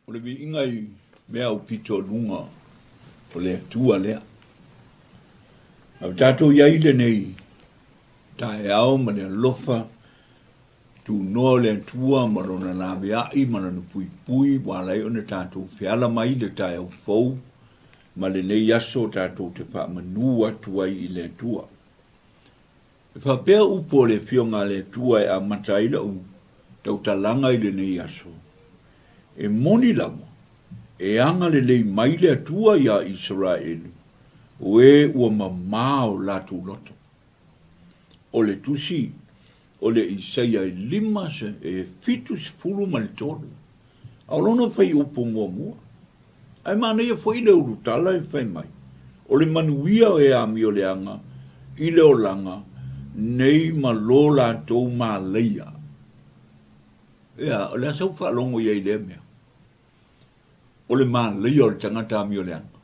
O le vi ingai mea o pito lunga o le tua lea. Au tātou iai le nei, tae au ma le lofa, tu noa le tua ma rona nā meai ma rona pui pui, walai o ne tātou whiala mai le tae au fau, ma le nei aso tātou te wha manua tuai i le tua. E wha pēr upo le whionga le tua e a mataila u, tau talanga i le nei aso. E moni lamo, e anga le lei mai le tua ia Israelu, o e ua mamao latu loto. O le tusi, o le Isaia e lima se, e fitu sifuru ma le tolu. Au lona fai upo mua mua. Ai mana ia fai le urutala e fai mai. O le manuia e ami o le anga, i le olanga, nei ma lola tau ma leia. Ea, o le asau wha longo ia i le mea. O le ma leia o le tangata ami o le anga.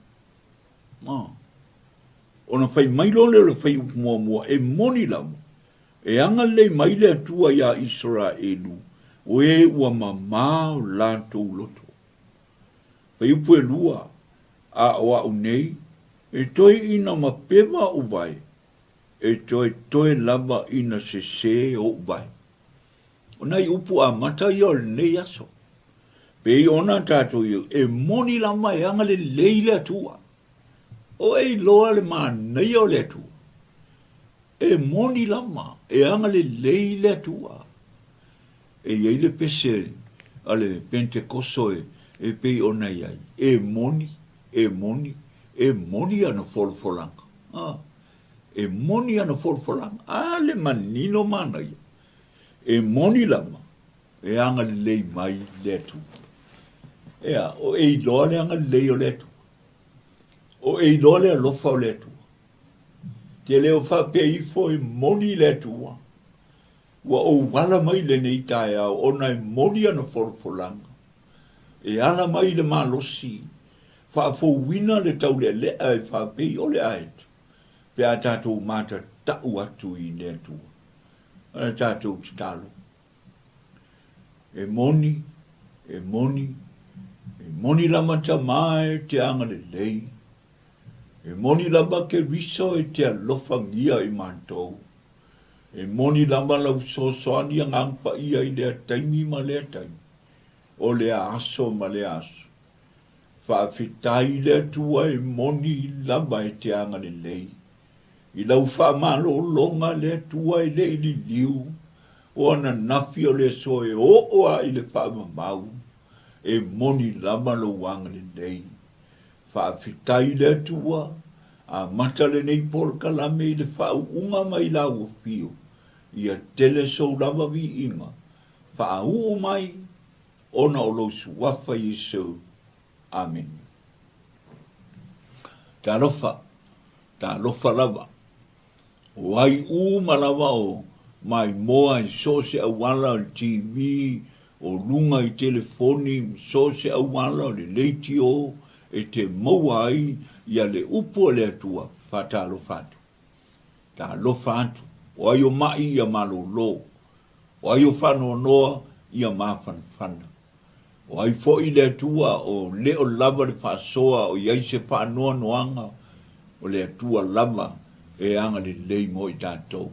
Ona fai mai lole o le fai upo mua mua, e moni lamu. E anga le mai le atua ia Israelu, o e ua mamao lantou loto. Fai upo e lua, a oa unei, e toi ina mapema uwai, e toi lava ina se o uwai. Ona i upo a mata ia o le nei aso. Pe i ona tātou iu, e moni lama e anga le leile atua. O e loa le maa nei o le atua. E moni lama, e anga le leile atua. E iei le pese, ale Pentekosoe, e pei ona iai. E moni ana folfolanga. E moni ana folfolanga. Le manino mana ia. E moni lama, e anga le lei mai le atua. Ea, o e loa le anga le lei o le atua. O e loa le alofa o le atua. Te leo wha pe i fo e moni le tua. Wa o wala mai le nei tae au, o nai moni ana folfolanga. E ala mai le malosi. Wha fo wina le tau le lea e wha pe i o le aetu. Pe a tātou mata tau atu i le tua. Ana tātou te talo. E moni lama ta mai te anga le lei. E moni lama KERISO e te alofangia i mātou. E moni lama lau soani ang angpa ia i lea taimi ma lea taimi. O lea aso ma lea aso. Whaafitai lea tua e moni lama e te anga le lei. I lau whaamalo longa lea tua e lei li liu. O ana nafi o lea so e oa i le whaamamau. E moni lama lo wanga le lei. Whaafitai lea tua, a matale nei por kalame i le whau unga mai lau o pio. Ia tele sou lava vi inga. Whaau mai, ona o lo suafa Yesu. Amen. Ta lofa lava. O ai malava o mai moa i sose awala o TV, o lunga i telefoni, sose awala o le leiti o, e te maua ai, ia le upo le atua, wha tā lofa atu. Tā lofa atu, o ai o mai ia malo lo, o ai o whanoa noa, ia mawhanawhana. O ai fo i le atua, o leo lava le whasoa, o iai se whanoa noanga, o le atua lava, e anga le lei mo i tātou.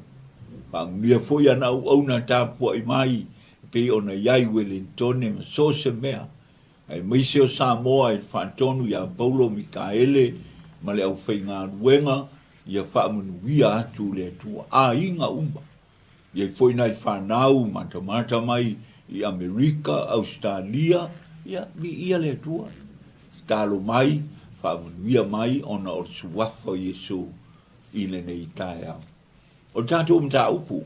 Pa mia fo ia na au na tāpua i mai, pe ona iai Wellingtone, ma so se mea, ai maise o Samoa e whaatonu ia Paulo Mikaele, ma le au whainga ruenga, ia whaamanuia atu le atua. Inga umba. Ia foi nai whanau, mata mai, i Amerika, Australia, ia le atua. Stalo mai, whaamanuia mai, ona o suafa Yesu, i le nei tae au. O tātou mta upu,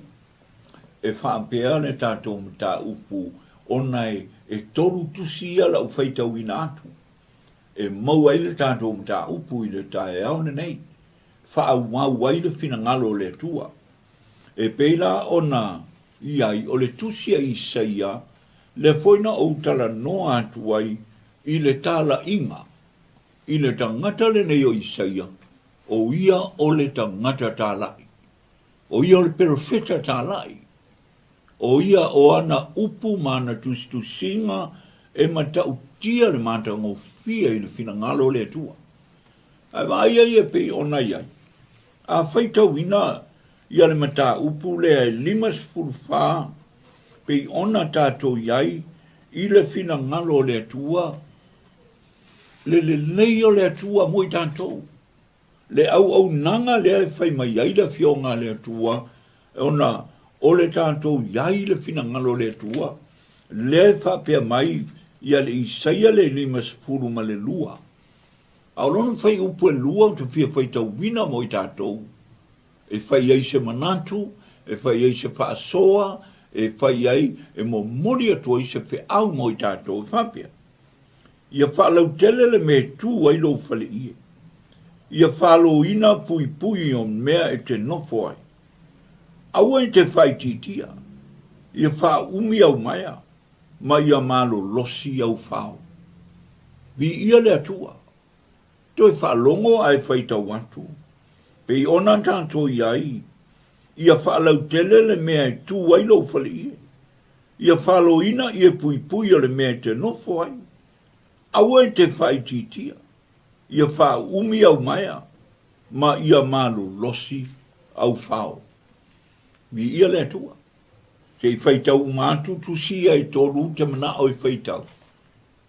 e whaampea le tātou mta upu, onai e toru tusi ala u whaitau ina atu. E maua ile tātou mta upu i le tae au nei. Whaau mau ai le fina ngalo le tua. E peila ona iai o le tusia i saia, le foina o tala noa atu ai i le tala inga. I le tangata le nei o i saia, o ia o le tangata TALA'I. O ia o le perofeta TALA'I. O ia o ana upu mana tustusinga e matau tia le mata ngō fia i le fina ngalo le tua. Ai vai ai pe ona iai. A whaitau ina ia le mata upu le ai 5 pe ona tātou iai i le fina ngalo le tua le leio le tua mo i tātou. Le au nanga le ai whai mai ai le fionga le tua ona o le tātou iai le fina ngalo le tua le whapea mai ia le isaia le 5 ma le lua. Au lona whai upu e lua o te fia whaitau wina mo i tātou. E whai ai se manatu, e whai ai se whaasoa, e whai ai e mo mori atua i se whi au mo i tātou e whapea. Ia whaalau tele le me tū ai lo whale ie. Ia whalo ina pui o mea e te nofo ai. Aua e te whai titia. Ia wha umi au maia, ma ia malo losi au whao. Vi ia le atua. Toi whalongo ai whaitau atu. Pei ona tātou iai. Ia whaalau tele le mea e tū ai lo whale ie. Ia whalo ina ia pui o le mea e te nofo ai. Aua e te whai titia. Ia wha umi au maia, ma ia malo losi au whao. Vi ia le atua. Te whaitau mātu tusi ai tōru te mana o i whaitau.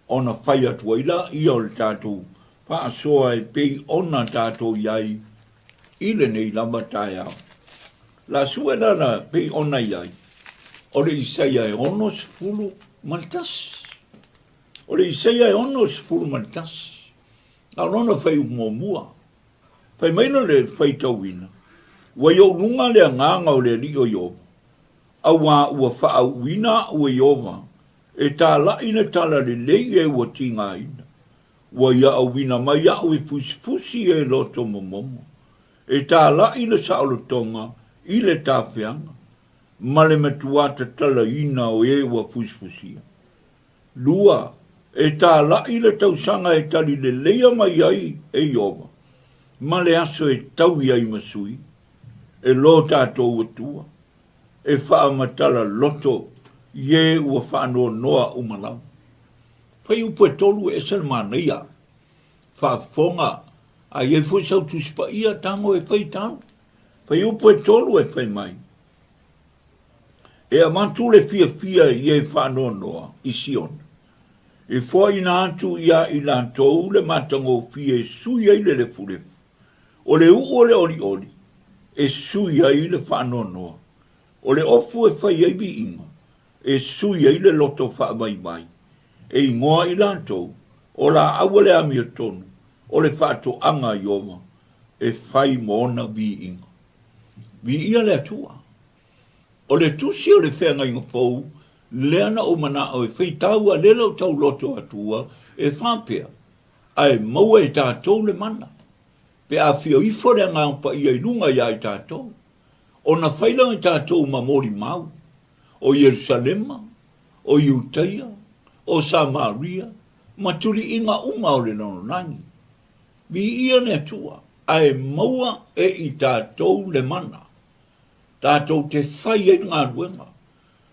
Ona whai atua ila ia o le tātou. Paa soa e pei ona tātou iai. Ile nei lama tai au. La suena na pei ona iai. Ore isaia e ono sifuru maltas. Ore isaia e ono sifuru maltas. Alona fai umomua. Fai maina le fai tauina. Wa yo lunga le nganga o le rio yo. Awa ua faa uina ua yova. E tā laina tala le leie ua tinga ina. Wa ya awina mai ya ui fusi e loto momomo. E tā laina saolo tonga i le tāwhianga. Ma le matuata tala ina o e ua fusia. Lua. E tā lai le tausanga e tali le leia mai ai e iova. Ma le aso e tau iai masui. E lo tātou atua. E wha matala loto ie ua whanua noa umalau. Whai upo e tolu e salmana ia. Wha fonga a ie fwy sau tuspa ia tango e whai tau. Whai upo e tolu e whai mai. E a mantu le fia ie whanua noa i Sion. E foi ina atu ia i lantou le matango fie sui ai le fure. O le o le oli. E sui ai le whanonoa. O le ofu e whai ai bi inga. E sui ai le loto wha mai. E ingoa i lantou. O la awa le amia tonu. O le whato anga i oma. E whai moona bi inga. Bi ia le atua. O le tusi o le whenga inga pou. Leana o mana o e whaitau a lela o tau loto atua e whapea. Ai maua e tātou le mana. Pe a whio i whore ngā pa i ai lunga ia i tātou. O na whailanga i tātou ma mori mau. O Yerusalema, o Iutaia, o Samaria, ma turi inga uma o le nononangi. Bi ia ne atua. Ai maua e i tātou le mana. Tātou te whai e ngā ruenga.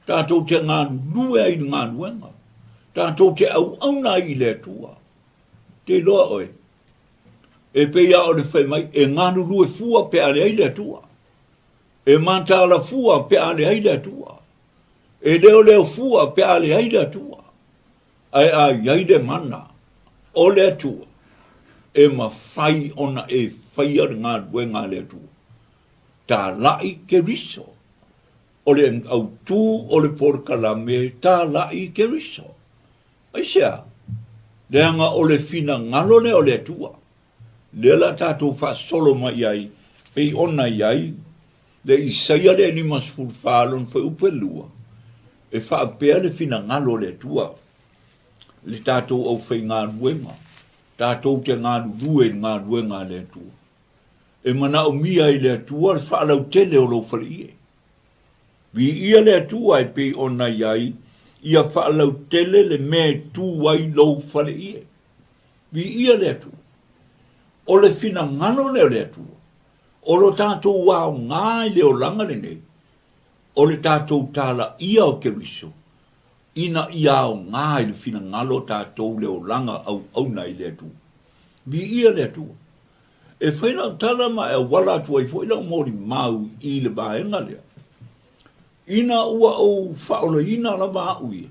Tātou te ngā lue ai ngā nuenga. Tātou te au auna i le tua. Te loa oe. E peia o le whai mai, e ngā lue fua pe ale ai le tua. E mantala fua pe ale ai le tua. E leo fua pe ale ai le tua. Ai a iai le mana. O le tua. E ma whai ona e whai ar ngā nuenga le tua. TALA'I KERISO. O le au tū o le porkalame TALA'I KERISO. Ai sea, leanga o le fina ngalo le o le tua. Lela tātou wha solo mai ai, pei ona iai, le isaia le 5 whai upe lua. E wha apea le fina ngalo le tua. Le tātou au whai ngā ruenga. Tātou te ngā ruenga le tua. E mana o mia i le tua, le wha alau tele o lo whale ie. Vi ia le atua e pei ona iai, ia whaalau tele le me tu ai lou whale ie. Vi ia le atua. O le fina ngano le atua. O lo tātou wao ngāi le o langa le nei. O le tātou tala ia o Keriso. ina iao ngai le fina ngalo tātou leo langa au nai le tu. Vi ia le tu. E whaina talama e wala tu ai fo ila mori mau I le baenga lea. Ina ua o whaola ina la maa ui.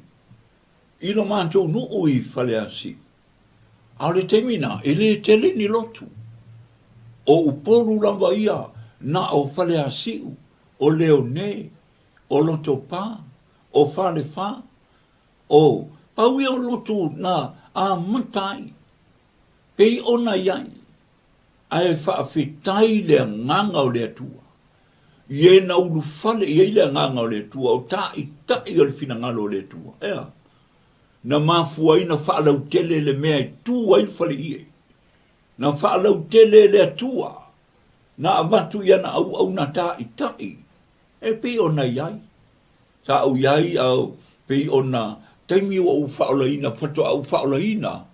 Ina mātou nu ui whale asi. Au le temina, ele tele ni lotu. O uporu lamba ia, na o whale asiu, o leo ne, o loto pā, o whale whā, o pauia o lotu na a matai, pei ona iai, ai whaafetai lea nganga o lea tua. Ie na ulu whale iei lea nganga o lea tua, o tai o le fina ngalo o lea tua. Ea, na mafua ina whaalau tele le mea I tu ai whale iei. Na whaalau tele le tua, na amatu ia na au na tai, e pei ona iai. Sa au iai au pei ona taimi o whaola ina, whato au whaola ina,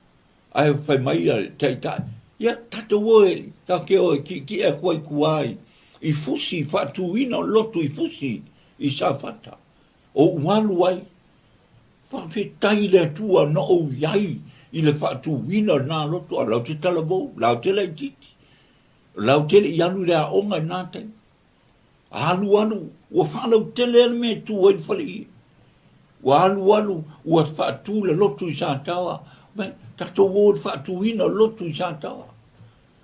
ai whai mai a tai. Ia tato oe, ta ke oe, ki e kuai kuai, I fusi, whatu ina lotu I fusi, I sa whata. O umalu ai, whawhetai le tua no o iai, I le whatu ina nā lotu, a lau te talabou, lau te lai titi, lau te le ianu rea onga nā tei. Alu, ua whalau tele me tu ai whale I. Ua alu, ua whatu le lotu I sa tawa, me, tato o whatu ina lotu I sa tawa.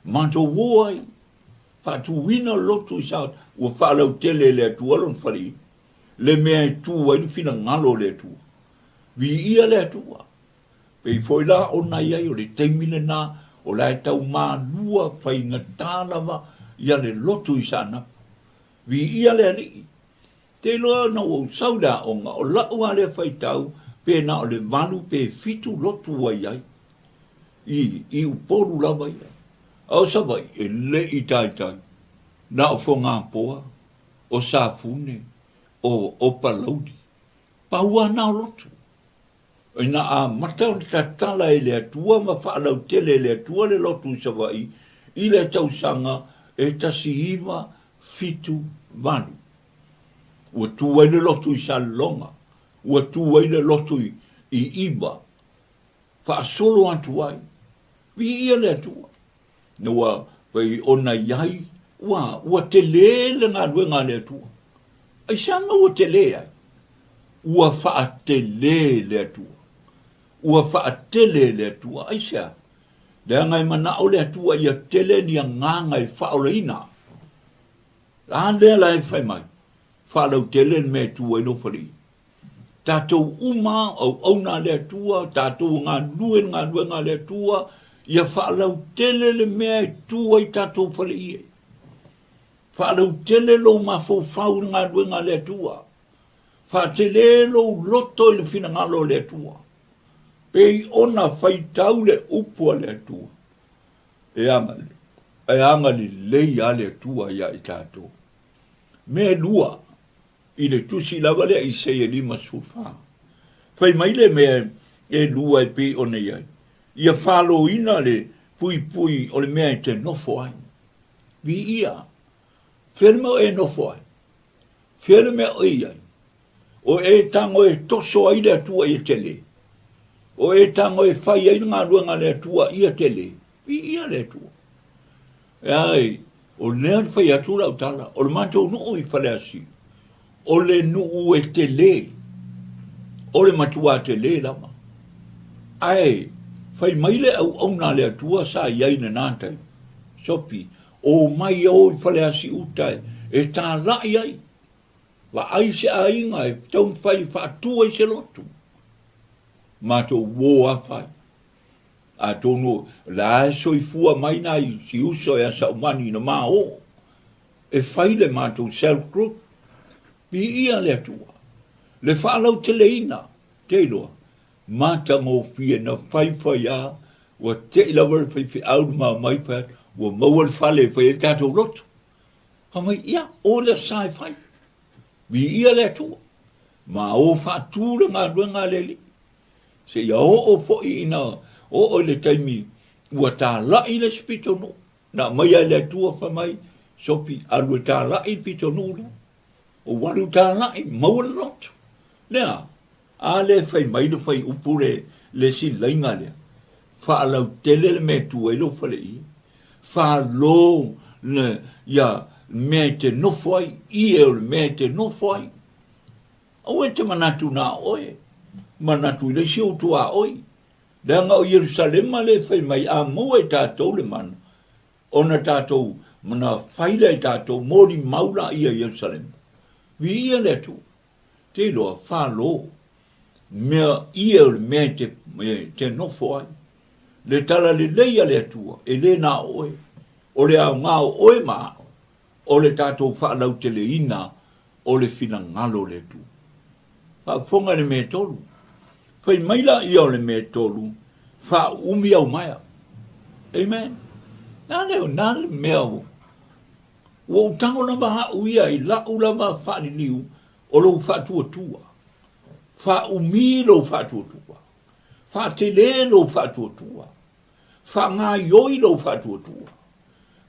Manto o ai, whatu ina lotu I sa, ua whalau tele le tu alon whale I. Le mea tu ai fina ngalo le tu. Vi ia le tua. Pei foi la o na ia o le teimile na o la e tau mā lua whai ngā tālawa ia le lotu I sana. Vi ia le ali. Te loa na o sauda o ngā o lau a le whai tau pe na o le malu pe fitu lotu wa iai. I uporu lawa ia. Au sabai e le I tai. Na o fo ngā poa. O sāfune. O palaudi. Paua na o lotu. Ina a matau ta tala I le atua ma whaalau tele le atua le lotu Sawai I le tausanga e tasihiva fitu vanu. Ua tuai le lotu I Salonga. Ua tuai le lotu I Iba. Whaasolo atu ai. Vi ia le atua. Nua pai ona iai. Ua te le ngā ruenga le atua. Ai sanga ua te le ai. Ua whaatele le atua. Ua whaatele le atua, aisea. Lea ngai mana o le atua ia tele ni a nganga I whaola ina. Rahan lea lai whai mai. Whalau tele me tua I no whari. Tātou uma au auna le atua, tātou ngā ruenga le atua, ia whalau tele le mea tua I tātou whari ie. Whalau tele lo mafo whau ngā ruenga le atua. Whaatele lo loto I le fina ngalo le atua. Pei ona whai tau le upua le atua. E anga li lei a le atua ia I tātou. Me lua, I le tusi lava le I se e lima sufa. Whai mai le me e lua e pei ona iai. Ia whalo ina le pui o le mea I te nofo ai. Vi ia. Where mea e nofo ai. Where mea o iai. O e tango e toso ai le atua I tele. O e tango e whai ai ngā ruanga le atua I tele. Vi ia le atua. E ai, o lea whai atu lau tala. O le mātou nuu I whale asi. O le nuu e tele. O le matua tele lama. Ai, whai mai le au na le atua sa iai na nātai. Sopi, o mai o I whale asi utai. E TALA'I ai. Wa ai se a inga e tau whai whaatua I se lotu. Mātou wō a whai. A tonu, la e soifua mai nai si uso e asa umani na mā o. E whai le mātou self-group. Pi ia le atua. Le whaalau te leina. Te iloa. Māta ngō fia na whai a. Wa te ilawa whai au mā mai whai. Wa mawal whale whai e tātou roto. Hamai ia, o le sai whai. Pi ia le atua. Ma o whātūra ngā ruenga le li. Se ia o fo ina o le taimi ua TALA'I le spito no na mai le tua fa mai Sopi alu TALA'I pito no o walu TALA'I mau lot lea Ale fai mai le fai upure le si lainga le. Fa lau tele le me tu e lo fale i. Fa lo le ya me te no foi i e me te no foi. O e te manatu na oe. Manatu le si o tua oi. Danga o Jerusalem le fai mai a mo e tātou le mana. Ona tātou mana faila e tātou mori maula i a Jerusalem. Vi ia le tu. Te loa fa lo. Mea ia le me te no foi. Le tala le leia le tua. E le na oe. O le au ngao oe maa. O le tātou fa lau te le ina. O le fina ngalo le tu. Fa fonga le me tolu. Fai maila ia o le me tolu. Fa umi au maia. Amen. Nā le mea o. O tango na maha uia i la ula ma fa ni niu. O lo fa tua tua. Fa umi lo fa tua tua. Fa te le lo fa tua tua. Fa ngā yoi lo fa tua tua.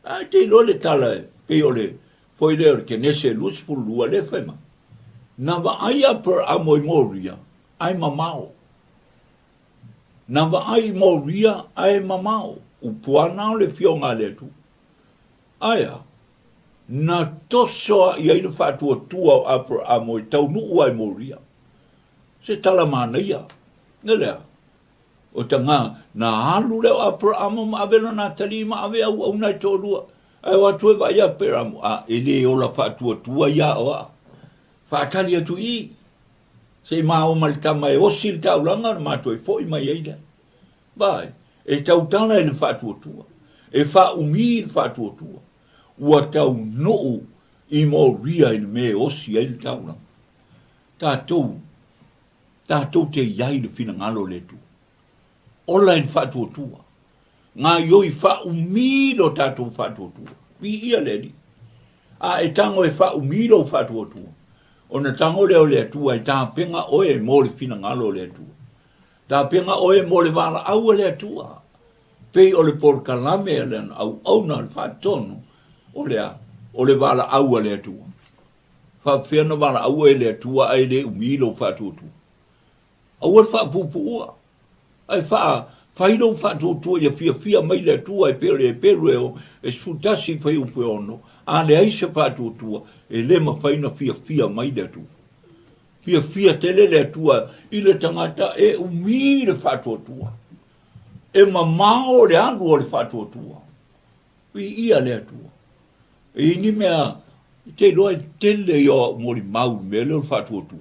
A te lo le tala pe o le. Foi le ke nese lus pu lua le fema. Na va aia per a moi moria. Ai mamao. Na va ai moria ai mamao. Upuana le fionga le tu. Aia. Na tosoa ia ina whatua tua apra a moi tau nuu ai moria. Se tala mana ia. Nelea. O ta ngā, na halu leo apra a mo maavela na tali maave au au nai tōrua. Ai watu e vai a pera mo. A ele o la whatua tua ia o a. Whaatali atu i. Se mao malitama e osil tau langa na mato e foi mai eida. Vai. E tau tala e le whatua tua. E wha umi le whatua tua. Ua tau noo i mo ria i le me osi e le tau langa. Tātou te iai le fina ngalo le tu. Ola i whatua tua. Ngā ioi wha umi lo tātou whatua tua. Pi ia le di. A e tango e wha umi lo whatua tua. O na tango leo le tua e tā penga oe mo le fina ngalo le tua. Tā penga oe mo le wala au le tua. Pei o le porkalame le au na le whatono. O le wala au le tua. Whawhena wala au e le tua ai le umilo whatua tua. Au e whapupu ua. Ai whailo whatua tua ia fia mai le tua e peru e sutasi whai upe ono. A le aise whatua tua e le ma whaina fia mai le tua. Fia tele le tua i le tangata e umi le whatua tua. E mamao le andu o le whatua tua. I ia le tua. E ini mea te loa tele yo mori mau me le whatua tua.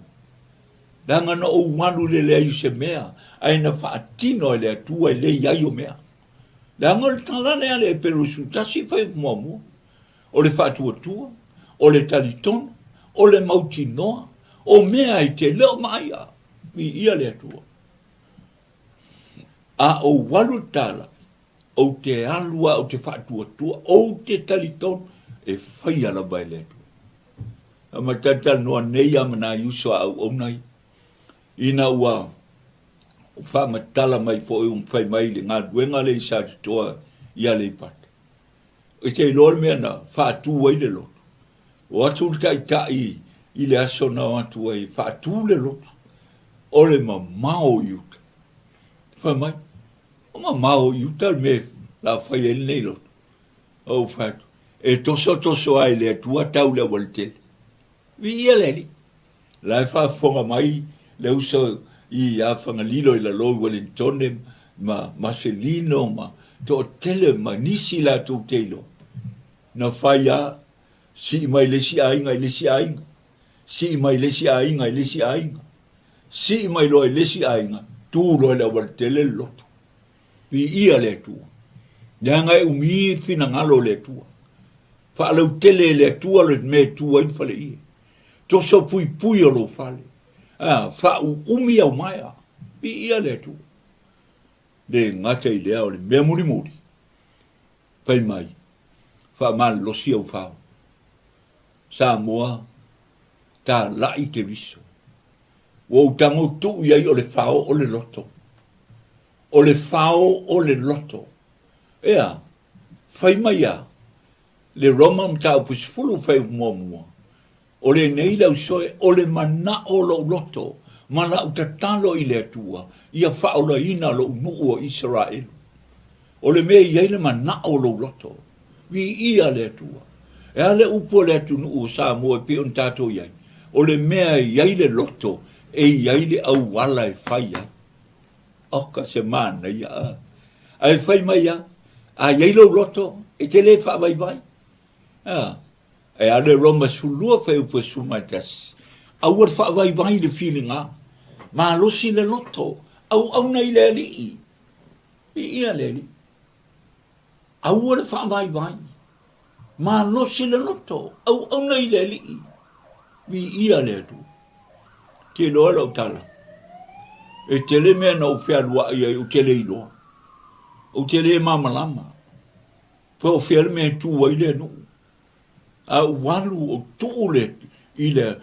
Danga no o wanu le aise mea. Aina whaatino le tua e le iaio mea. Danga le talane ale e peru sutasi whai kumamu. O le whatua tua. O le talitona. O le mautinoa. O mea i te leo maia. Mi ia le tua. A o walu tala. O te alua o te whatua tua. O te talitona. E whai ala bai le tua. A matata noa nei amana iuso au onai. Ina ua. Wha matala mai fo e whai mai le ngā duenga le isa toa ia le pata. E te lor mea na whaatu wai le loto. O atu tai i le aso na atu wai whaatu le loto. O le ma mao iuta. Whai mai. O ma mao iuta me la whai ele nei loto. O whaatu. E toso ai le atua tau le waltele. Vi ia le li. Lai wha mai le uso i a whangalilo i la loi Wellington ma Marcelino ma to tele ma nisi la tu teilo. Na whaia si mai lesi ainga i lesi ainga. Si mai lesi ainga i lesi ainga. Si mai loi lesi ainga. Tu loi la waltele loto. Vi ia le tua. Nanga e umi fina ngalo le tua. Whaalau tele le tua le me tua i whale i. Toso pui o lo whale. Whau umi au maia. I ia le tua. Le ngata i lea o le mea muri. Pai mai. Wha man losi au whao. Sa moa. Ta lai KERISO. O tango tu iai o le whao o le loto. O le whao o le loto. Ea. Whai mai a. Le Roma mtau pusfulu whai mua. O le nei lau soe, o le mana o lo loto. Mana uta talo i le tua, ia whaola ina lo nuu o Israel. O le mea iai le mana o lo loto, vi ia le tua. E ale upo le atu nuu o Samoa pe on tato iai. O le mea iai le loto, e iai le au wala e whaia. Oka se mana ia. Ai whai mai ia, a iai lo loto, e te le wha vai vai. E ale Roma sulua whai upo sumaitas. Au ar wha vai vai le feelinga. Ma losi le loto, au nei le li. Ia le li. Au ar wha vai vai. Ma losi le loto, au nei le li. Ia le tu. Te loa lau tala. E te le mea na uwhea lua ia u te le iloa. O te le mamalama. Pua o whea le mea tu wai le nu. A walu o tuu le i le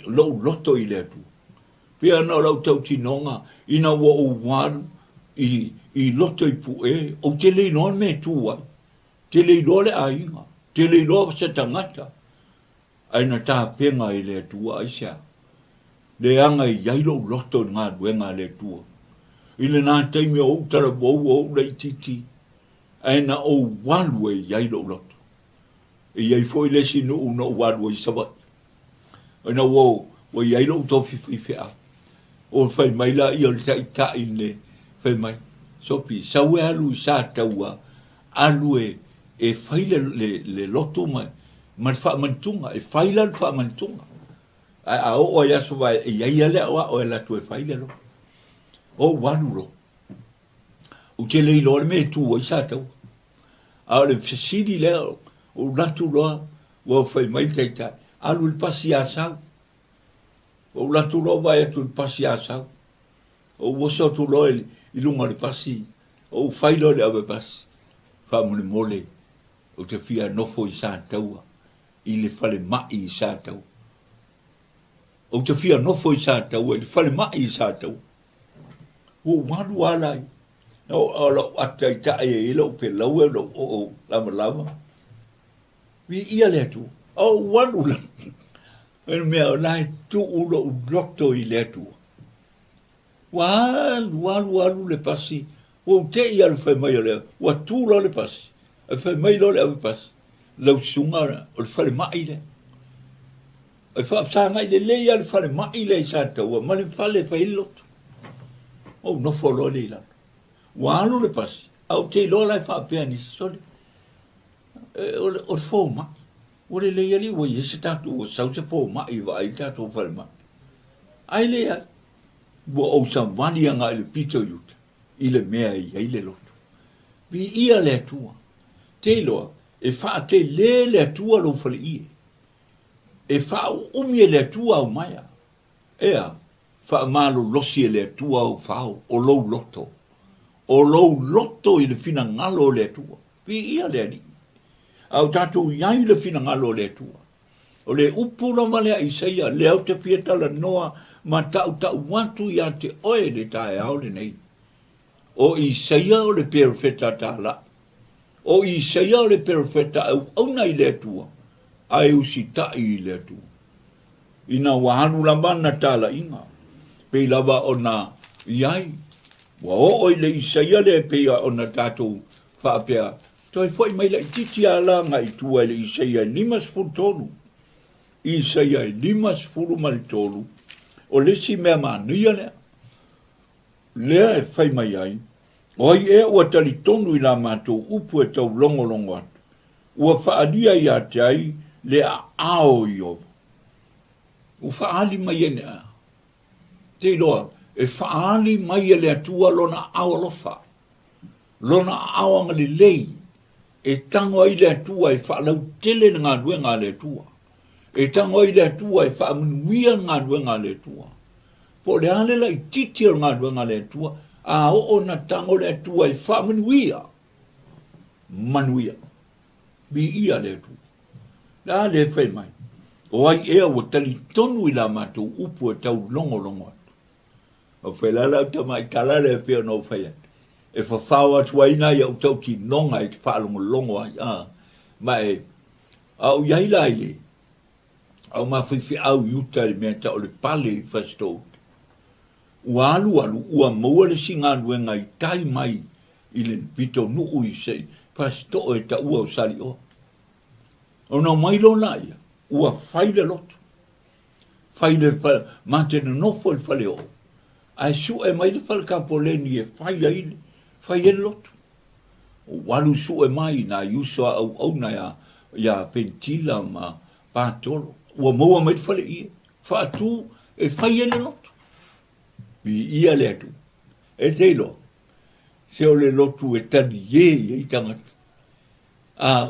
lau loto i le tu. Pia na lau tau tinonga ina wa o walu i loto i pu e. O te le iloa mea tu wai. Te le iloa le a inga. Te le iloa se tangata. Aina tā penga i le tua aisea. Le anga i yailo loto ngā duenga le tua. I le nā teimi o utara bou o rei titi. Aina o walu e yailo loto. I yai foi le sinu una walu i sabat. Aina wo yailo utofi whiwhea. O whai maila i o le ta i le whai mai. Sopi, sawe alu i sā taua. Alu e whaile le loto mai. Man fa mantunga e faila fa mantunga a o ya so vai e ia le o la tu e faila lo o walu lo o te le lo me tu o sa tau a le fisidi le o latu lo o fai mai taita alu il passia sa o latu lo vai tu il passia sa o wo so tu lo il lunga le passi o faila le ave pas fa mo le mole o te fia no foi sa tau i le fale mai i sa tau. O te fia nofo i sa tau, e le fale mai i sa tau. O walu alai. O alo ata i tae e ilo pe lau e lo o lama lama. Vi ia le tu. O walu la. E mea lai tu ulo u loto i le tu. Walu le pasi. O te ia le fai mai le. Wa tu lo le pasi. E fai mai lo le ave pasi. Lau sunga o le fale mai le. E whaapsanga i le leia le fale mai le i sa taua. Ma le fale fai loto. O no folo le ila. Walu le pasi. Au te lola e whaapea ni sole. O le fo mai. O le leia li wa yese tatu o sau se fo mai wa ai tatu o fale mai. Ai lea. Wa o sam wani anga i le pito yuta. I le mea i ai le loto. Vi ia le tua. Te loa. E wha te le tua lo fale ie. E wha umie le tua au maia. Ea, wha malo losi le tua au whao, o lou loto. O lou loto i le fina ngalo le tua. Pi ia le ni. Au tatou iai le fina ngalo le tua. O le upura malea i seia, le au te pietala noa, ma tau watu ia te oe le tae au le nei. O i seia o le perfeta TALA'I. O i seia le perfeta au nei le tua, ai usi tai le tua. Ina wahanu la mana TALA'I inga, pe lava o na iai, wa o le i seia le pea o na tatou whaapea, toi foi mai la titi ala ngai tua le i seia limas furtonu, i seia limas furu malitolu, o le si mea manuia lea e fai mai ai, oi e ua tali tonu i la mātou upu e tau longo atu. Ua whaalia i a te ai le a ao i ova. U whaali mai e nea. Te loa, e whaali mai e le atua lona ao lofa. Lona ao anga le lei. E tango ai le atua e whaalau tele ngā duenga le atua. E tango ai le atua e whaamunuia ngā duenga le atua. Po le ale la i titia ngā duenga le atua. A o na tango le tua i whamanuia. Manuia. Bi ia le tu. La le whai mai. O ai ea wa tali tonu i la mātou upu e tau longo atu. O whai lala ta mai kala le pia no whai atu. E whawhau atu aina i au tau ki nonga i te whaalongo ai. Mai au iai lai le. Au mawhiwhi au yuta le mea ta o le pale i whastou. ua alu ua maua le singa luenga I tai mai I le pito nuu I se pasto e ta ua o sali o. Ona mai lona ia, ua fai le loto. Fai le mantene nofo le fale o. Ai su e mai le fale kapoleni e fai aile, fai e loto. O walu su e mai na yuso au na ya pentila ma patolo. Ua maua mai le fale ia, fa tu e fai e le loto. Bi ia le atu. E te lo. Se o le lotu e tani ye I tangata.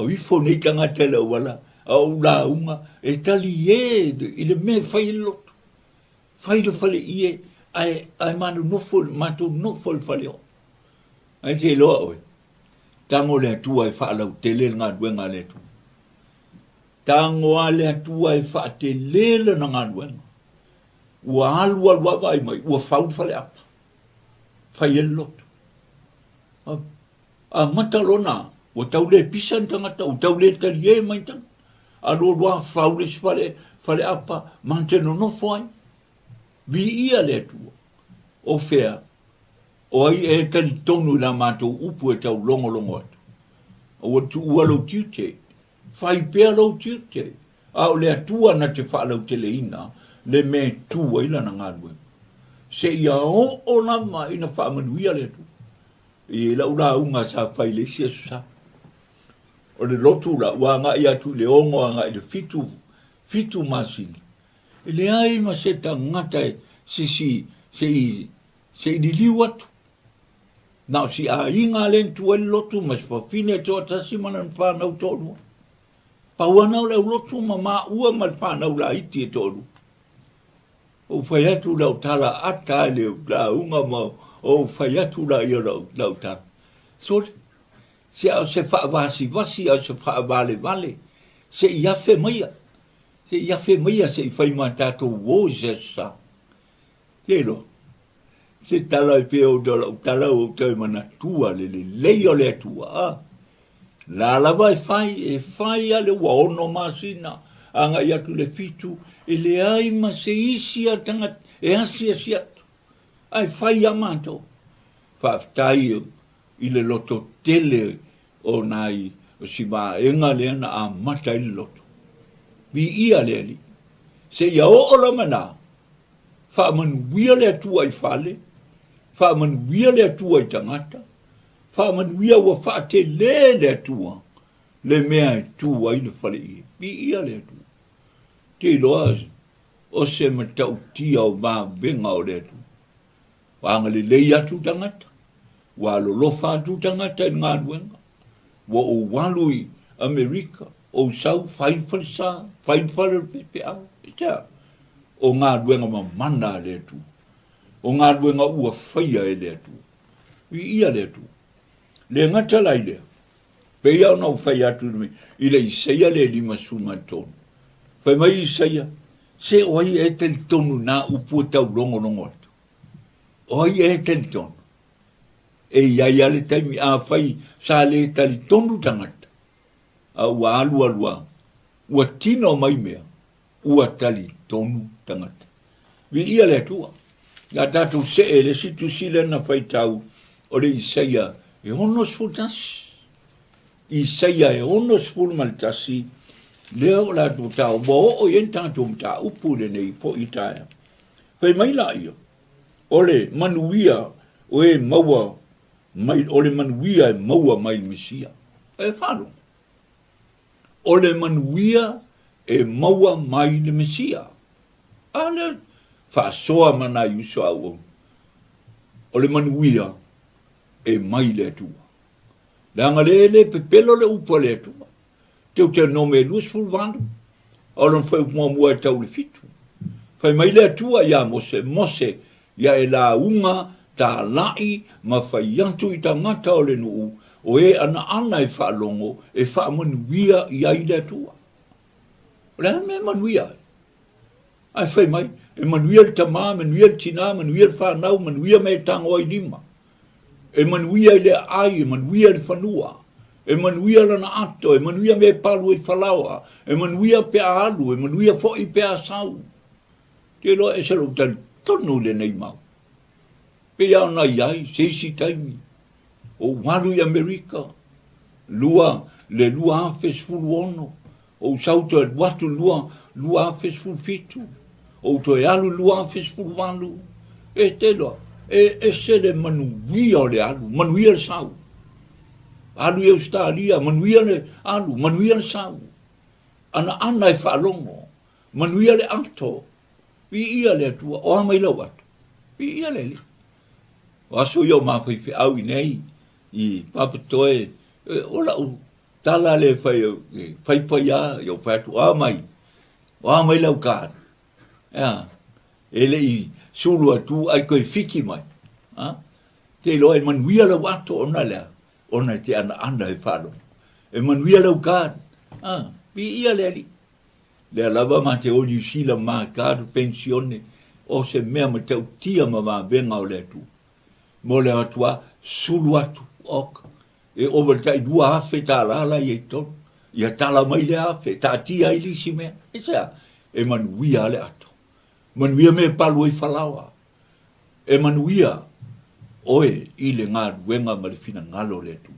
O ifo nei tangata le wala. Au la unga. E tali ye. I le me fai le lotu. Fai le fale ie. Ai manu nofo. Matu nofo le fale o. Ai te loa oe. Tango le atua e whaalau te le ngā duenga le tu. Tango a le atua e wha te le na ngā duenga. Ua alua vai mai. Ua whau fale apa. Fai le lotu. A matalona, o tau le pisan tangata, o tau le tali e mai tang. A loa faule si fale apa, manteno no foi. Vi ia le tua. O fea, o ai e tali tonu la mato upu e tau longo atu. O tu ua lo tiute, fai pea lo tiute. A o le atua na te whaalau te le ina, le me tua ila na ngadwe. Se ia o lama ina whaamanuia le tua. I la ura unga sa fai le sia sa. O le lotu la wanga ia tu le ongo anga I le fitu masini. I le ai ma se ta ngata e se I liu atu. Nau si a inga len tu e lotu ma se fafine to atasi mana whanau tonu. Pa wanau le lotu ma ua ma whanau la iti e tonu. O whai atu lau tala ata le la unga ma o whai atu la ia lau tala. So, se au se whaavasi au se whaavale, se iafe maia. Se iafe maia se I whai ma tato wo se sa. Tero, se tala I peo tala o tau mana tua le leio le tua. La lava e whai ale wa ono masina. Anga ia tu le fitu, e le ai ma se isi a tanga, e asi atu. Ai whai a mato. Whaaftai I le loto tele o nai, o si maa enga le ana a mata I le loto. Vi ia le ali. Se ia o la mana, whaamanuia le atua I whale, whaamanuia le atua I tangata, whaamanuia ua whaate le atua, le mea I tua I le whale ia. Vi ia le atua. Te loa o se matau tia o maa venga o le atu. Wanga le lei atu tangata. Wa lolofa atu tangata I ngā ruenga. Wa o walui Amerika. O sau 𝚘𝚙𝚢𝚘𝚑, 𝚘𝚙𝚙𝚢𝚘 pepe au. Ita. O ngā ruenga ma mana le atu. O ngā ruenga ua whaia e le atu. I ia le atu. Le ngata lai lea. Pea o nau whai atu I le Isaia le 5 tonu. Whai mai Isaia, se oi e te tonu nā upu tau longo atu. Oi e te tonu. E iai ale taimi a whai sa le tali tonu tangata. A ua alua. Ua tino mai mea. Ua tali tonu tangata. Vi ia le atua. Nga tātou se e le situ sile na whai tau. O le Isaia e honos fultasi. Isaia e honos fulmaltasi. Leo la tu tau bo o yen tātou mta upu le nei po I taia. Whai mai la ia. Ole manuia o e maua mai, ole manuia e maua mai Mesia. E whanu. Ole manuia e maua mai le Mesia. Ale whasoa mana yuso au. Ole manuia e mai le atua. Langa le pepelo le upo le atua. Teu te nome lus fulvando. Olon foi mua e tau le fitu. Fai mai le atua ia mose ia e la unga TALA'I ma fai atu I tangata o le nuu o e ana e whaalongo e whaamanuia ia I le atua. Lea me manuia. Ai fai mai, e manuia le tamā, manuia le tina, manuia le whanau, manuia me tango ai lima. E manuia I le ai, e manuia le whanua. E manuia lana ato, e manuia me palu I whalaua, e manuia pe alu, e manuia fo I pe asau. Te loa e salo tali tonu le nei mau. pe au na iai, seisi taimi, o walu i Amerika, le lua afes fulu ono, o sauto e watu lua afes fulu fitu, o to e alu lua afes fulu walu, e te loa, e sele manuia o le alu, manuia le sau, alu e Australia, manuia le alu, manuia le sau, ana e whaalongo, manuia le ato, pi ia le atua, o amai lau atu, pi ia le li. O aso yo mawhai au i nei, i papatoe, ola u tala le whai paia, yo whatu amai, o amai lau kāna. Ele i sulu atu ai koe fiki mai. Te loa e manuia lau ato ona lea, ona te ana e whalo. E manuia lau kāna, pi ia le li. Le lava ma te o New Zealand ma kāru pensione, o se mea ma tau tia ma venga o le atu. Mo le atua sulu atu ok e overtai dua afe talala i ton ia tala mai le afe ta tia i lisi mea e sea e manuia le ato manuia me palu i falawa e manuia oe i le ngā ruenga ma le fina ngalo le atu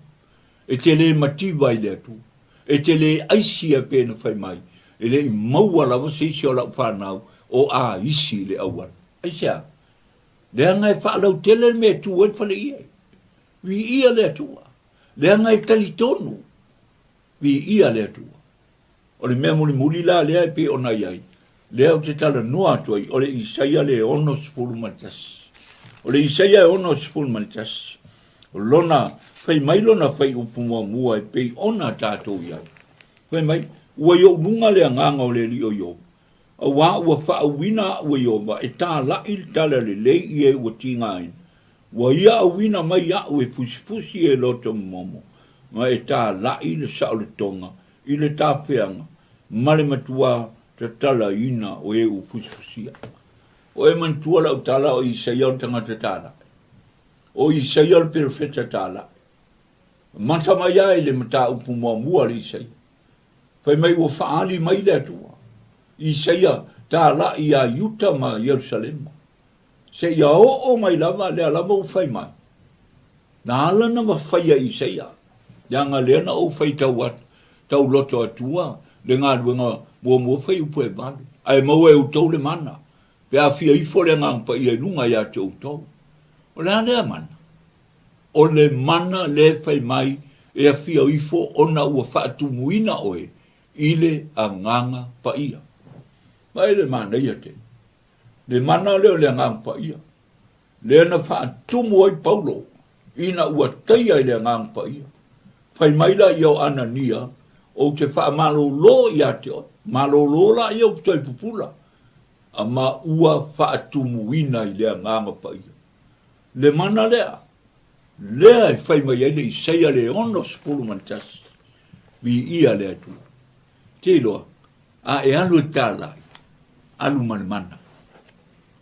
e te le mativa i le atu e te le aisi a pēna whai mai e le i maua lawa se isi o lau whanau o a isi le awal e sea le ngai whaalau tele me tu e whale ia. Vi ia le atua. Le ngai tali tonu. Vi ia le atua. O le mea muli la lea e pe ona iai. Le au te tala noa atua i. O le Isaia le ono sepulu mantas. O le Isaia e ono sepulu mantas. O lona, whai mai lona whai upumua mua e pe ona tātou iai. Whai mai, ua yo nunga le nganga o le li o yo. A wā ua whaawina ua iova e TALA'I tala le lei i e ua tingain. Wa ia awina mai au e pusi e loto momo. Ma e TALA'I le sao le tonga, i le tāwheanga, male matua te tala ina o e u pusia. O e mantua lau tala o Isaia o tangata tala. O Isaia le perfeta tala. Mata mai ai le mata upu mua le Isaia. Whai mai ua whaali mai le atua. Isaia TALA'I a Yuta ma Yerusalem. Se ia o mai lava le lava o fai mai. Na ala na whai a Isaia. Yanga lea na o fai tau loto atua. Le ngā ruenga mua fai upo e valu. Ai mau e utau le mana. Pe a fia ifo le ngā pa ia nunga ia te utau. O lea lea mana. O le mana le fai mai e a fia ifo ona ua whaatu muina oe. Ile a nganga pa ia. Mai le mana ia te. Le mana leo le nganga pa ia. Le na whaatumu ai Paulo. Ina ua teia i le nganga pa ia. Whai maila iau Anania. O te wha malo lo ia te o. Malo lo la iau toi pupula. Ama ua whaatumu ina i le nganga pa ia. Le mana lea. Lea i whai mai ele i seia le ono sepulu mantas. Vi ia lea tu. Te loa. A e alu e TALA'I. Alu mana.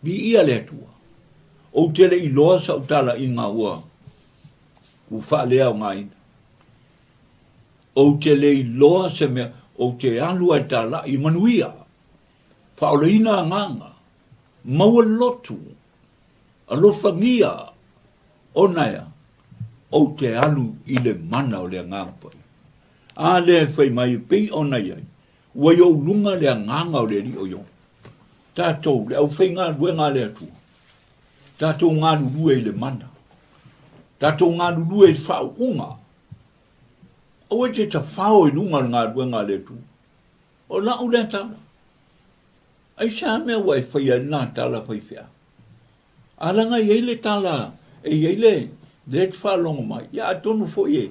Vi ia lea tua. O tele i loa sa o TALA'I ngā ua. U wha lea o ngā ina. O tele i loa se mea. O te alu e TALA'I manuia. Wha o le ina nganga. Maua lotu. Alofangia. O naia. O te alu i le mana o le ngāpai. A le whai mai pei o naia. Ua yo lunga le nganga o le li o yo. Tātou, le au whai ngā rue ngā le atua. Tātou ngā rue i le mana. Tātou ngā rue i whao unga. O e te ta whao i lunga ngā rue ngā le atua. O la u le tala. Ai sa mea wai whai a nā tala whai whia. Alanga i eile tala. E eile, le te whalonga mai. Ia atonu fo i e.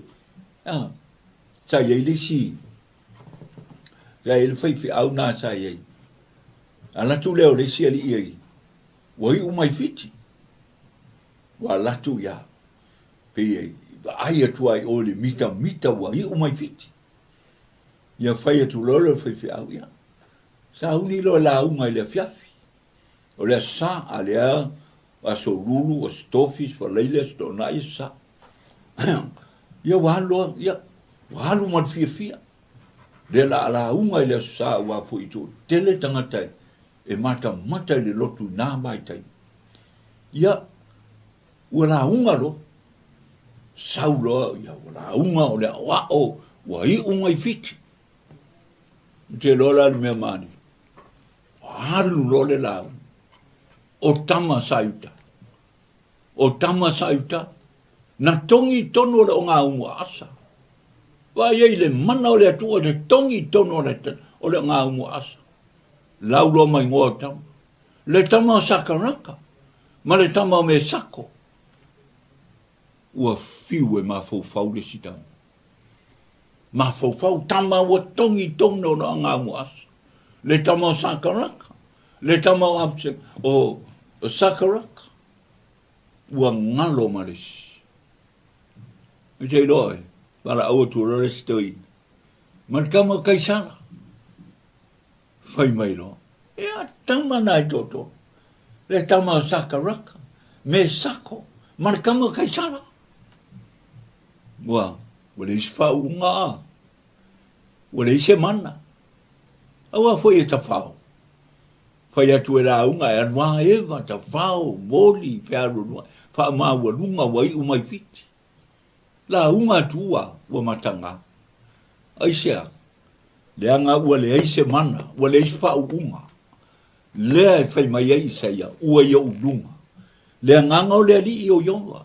Sa i eile si. Sa eile whai whia au nā sa i eile. Ala tu leo le sia li iei. Wai umai fiti. Wa latu ya. Pe iei. Ai atu ai o le mita wai umai fiti. Ia whai atu lolo whai whi au ia. Sa uni lo la unga i le fiafi. O le sa a lea. A so lulu, a stofis, wa leile, sto nai sa. Ia walo, ia. Walo man fia. Le la unga i le sa wa fu itu. Tele tangatai. E mata le lotu nā mai tai. Ia, ua la unga lo, sau lo, ia ua la unga o le wao, ua I unga I fiti. Te lola ni mea mani. Haru lo le la unga. O tama sauta. O tama sauta. Na tongi tono le o ngā unga asa. Wa iei le mana o le atua le tongi tono o le ngā unga asa. Lau lo mai ngoa tama. Le tama sakaraka. Ma le tama me sako. Ua fiu e mafau le si tama. Mafau tama ua tongi tono o ngā unga asa. Le tama sakaraka. Le tama o sakaraka. Ua ngalo maresi. I te loe, para au tu rore stoi. Man kama kaisara. Fai mai lo. Ea tama nai toto. Le tama sakaraka. Me sako. Man kama kaisara. Ua, wale isfa unga. Wale ise mana. Awa foi e tafao. Fai atu e la unga e anwa eva tafao, moli, pearu nua. Fa maua lunga wai umai fiti. La unga tua ua matanga. Aisea. Leanga ua le aise mana, ua le isfa unga. Lea e fai mai aisa ia, ua ia ulunga. Leanga o le ali o yonga.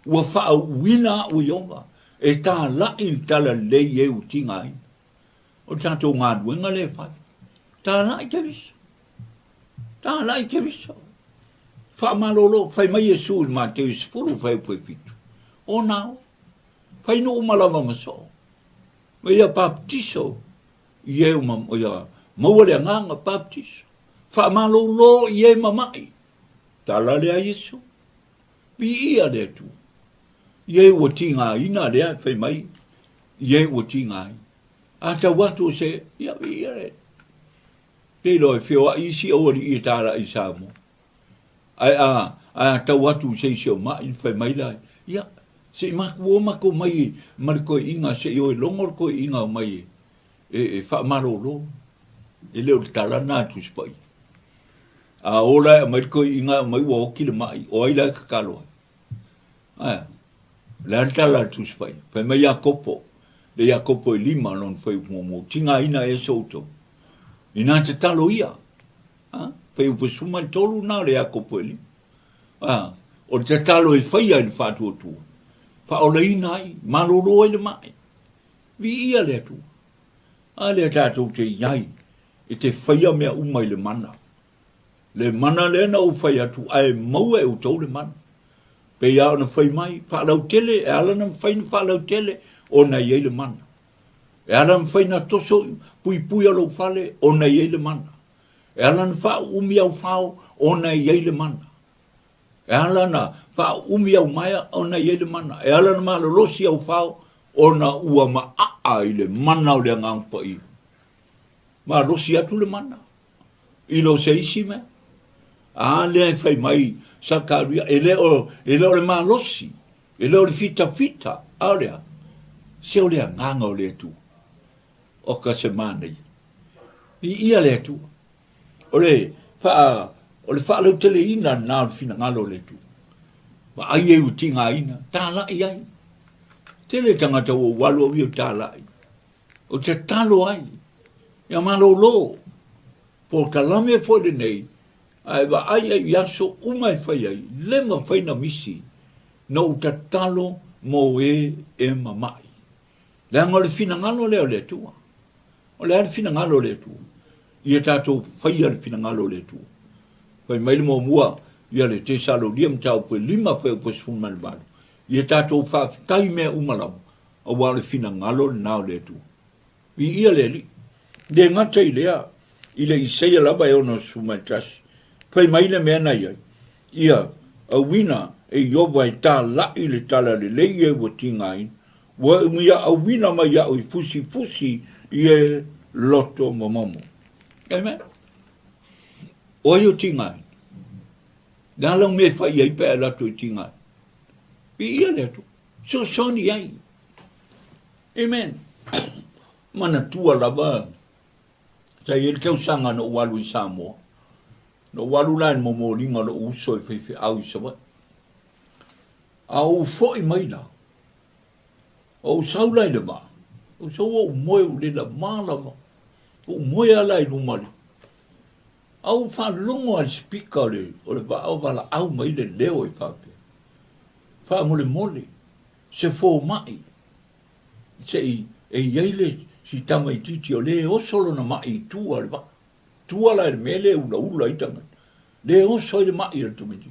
Ua faa wina o yonga. E ta lai tala lei e utinga ai. O tato ngā duenga le fai. Ta lai keriso. Ta lai keriso. Fa malolo, fai mai Yesu ma te spulu fai pui pitu. O nao. Fai no malama maso. Ma ia baptiso. Ie o ia mawale nganga baptiso. Fa malolo ie mamai. Tala lea Yesu. Bi ia le tu. Ie o tinga ina lea fai mai. Ie o tinga ina. Ata watu se, ia ia le. Te loi whioa isi ori I TALA'I Samoa. Ai tau watu se isi o mai, whai mai lai. Ia, se maku o mako mai, mariko inga, se i oi longor ko inga o mai, e whaamaro lo. E leo tala nātu spai. A ola e mariko inga mai wa oki le mai, o ai lai kakalo. Ai, lai tala tu spai. Whai mai a kopo. Le ia kopo I lima non fai mo tinga ina e soto. I nā te talo ia. Fai upe suma I tolu nā le ia kopo e lima. O te talo e fai ai le whātua tu. Wha o le ina ai, maloro e le mai. Vi ia le tu. A le tātou te iai. E te whaia mea umai le mana. Le mana le na o whai atu. Ai maua e o tau le mana. Pe ia ona whai mai. Whaalau tele. E ala na whai na whaalau tele. Ona iei le mana. E ala na whai na toso pui alo whale. Ona iei le mana. E ala na wha umi au whao. Ona iei le mana. E ala na wha umi au maia. Ona iei le mana. E ala na malolosi au whao. Ona ua maa I le mana o le ngangpa I. Ma rosi atu le mana. I lo se isi me. A le whai mai. Sakaria. E leo le malosi. E leo le fita. Aurea. Se o lea nganga o lea tu. O ka se manei. I ia lea tu. O le wha lau tele ina nā o fina ngalo lea tu. Wa ai e utinga ina. TALA'I ai. Tele tangata o walu o mio TALA'I. O te talo ai. Ia malo lo. Po kalame fo le nei. Ai wa ai yaso umai fai ai. Lema fai na misi. No te talo mo e mamai. Le angole fina ngalo leo le tua. O le ar fina ngalo le tua. Ia tātou whaia le fina ngalo le tua. Whai maile mo mua, ia le te salo liam tau pue lima whai upo sfuma le malu. Ia tātou whaafitai mea umalau. A wale fina ngalo le nao le tua. I ia le li. Le ngata I lea. I le Isaia laba e ono sfuma tasi. Whai maile mea nai ai. Ia, a wina e yowa e TALA'I le tala le leie wa tingain. Wa umia a wina mai ia o I fusi I e loto momomo. Amen. O yo tingai. Galang me fa ia I pe lato tingai. I ia le tu. So soni ai. Amen. Mana tua lava. Sa il kau sanga no walu I Samoa. No walu lain momo linga no uso I fe au I sawa. au foi mai na o saulai le ma o so o moe o le la mala ma o moe ala i numari au fa longo al speaker le o le va au vala au mai le leo i pape fa mole se fo mai se e yeile si tama i titi o le o solo na mai tu al va tu ala le mele ula i tama le o so le mai le tu meti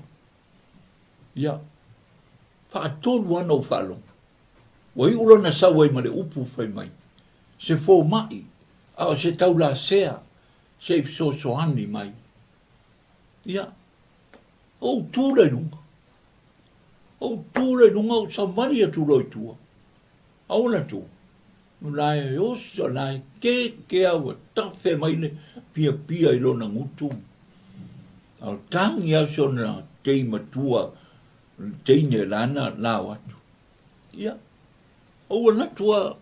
ya fa tolu ana o fa longo Wai ulo na sa wai male upu fai mai. Se fo mai. A se tau la sea. Se so ani mai. Ia. O tūre nunga. O tūre nunga o sa mari a tūroi tua. Aona tū. Nulai o sa lai ke awa tawhe mai le pia i lona ngutu. Al tangi a so na teima tua teine lana la watu. Ia. O na tua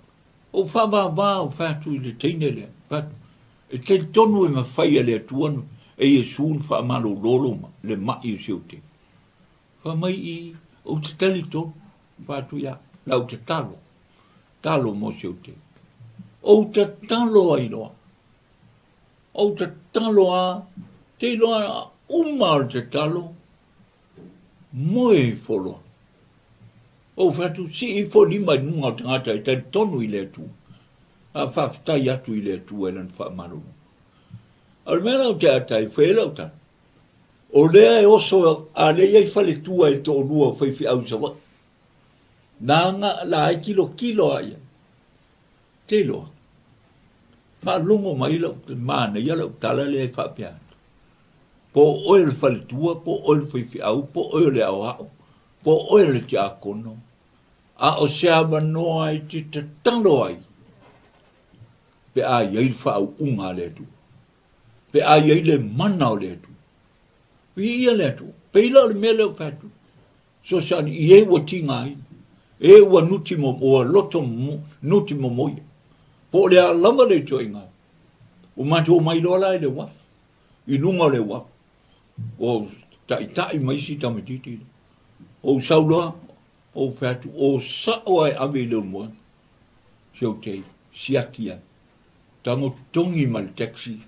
o fa ba o fa tu le teine le fa e te tonu e mawhai le tuanu e sun fa malo lolo ma le mai o te fa mai i o te tali tonu fa tu ya lau te talo mo te o te talo ai loa o te talo a te loa umar te talo moe folo o fatu si i fo lima nunga o tangata i te tonu i le tu. A whaftai atu i le tu e lan whaamaru. Al mena o te atai, whaela o ta. O lea e oso a lea i whale tua e tō rua o whaifi au sa wa. Nanga la ai kilo aia. Te loa. Wha lungo mai lau, te mana ia lau, tala lea i whapea. Po oe le whale tua, po oe le whaifi au, po oe le au au. Po oe le te akono, a o se ama noa i te talo ai. Pe a iei whau unga le tu. Pe a iei le mana o le tu. Pe ia le tu. Pe ila le mele o patu. So sani i e wa tinga ai. E wa nuti mo o loto nuti mo moia. Po le a lama le to inga. O mato mai lola le wa. I nunga le wa. O tai mai si tamatiti. O sauloa, o fatu, o sao ai ave le moa. Seu te, siakia. Tango tongi mal taxi.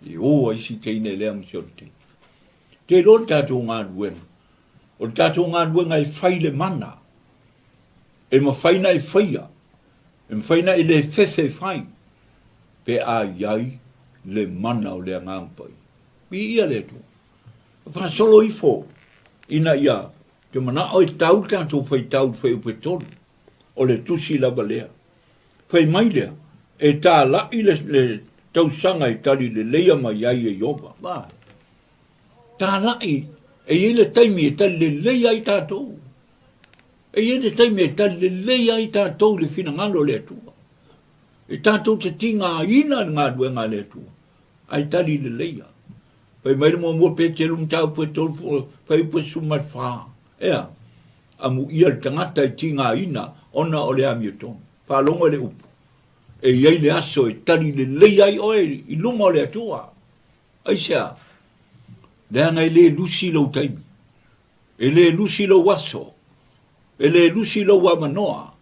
E o ai si teine lea mo seu te. Te lo tato ngā duenga. O tato ngā duenga i whai le mana. E ma whaina i whaia. E ma whaina i le whewhe whai. Pe a iai le mana o le ngāmpai. Pi ia le tu. Whasolo i fo. Ina ia. Te mana o e tau tātou whai tau whai upe tonu. O le tusi lava lea. Whai mai lea. E tā lai le tau sanga i tali le leia mai ai e yoba. Mai. Tā lai. E ie le taimi e tali le leia i tātou. E ie le taimi e tali le leia i tātou le fina ngalo le atua. E tātou te tinga ina ngā duenga le atua. Ai tali le leia. Whai mai le mua pe te lum tau pue tolu whai upe sumat whaa. Ea, amu ia tangata i tinga ina, ona o le amiotonu. Whalonga le upu. E iei le aso e tari le leiai oe i luma o le atua. Aisea, le anga e le lusi lau taimi. E le lusi lau waso. E le lusi lau wamanoa.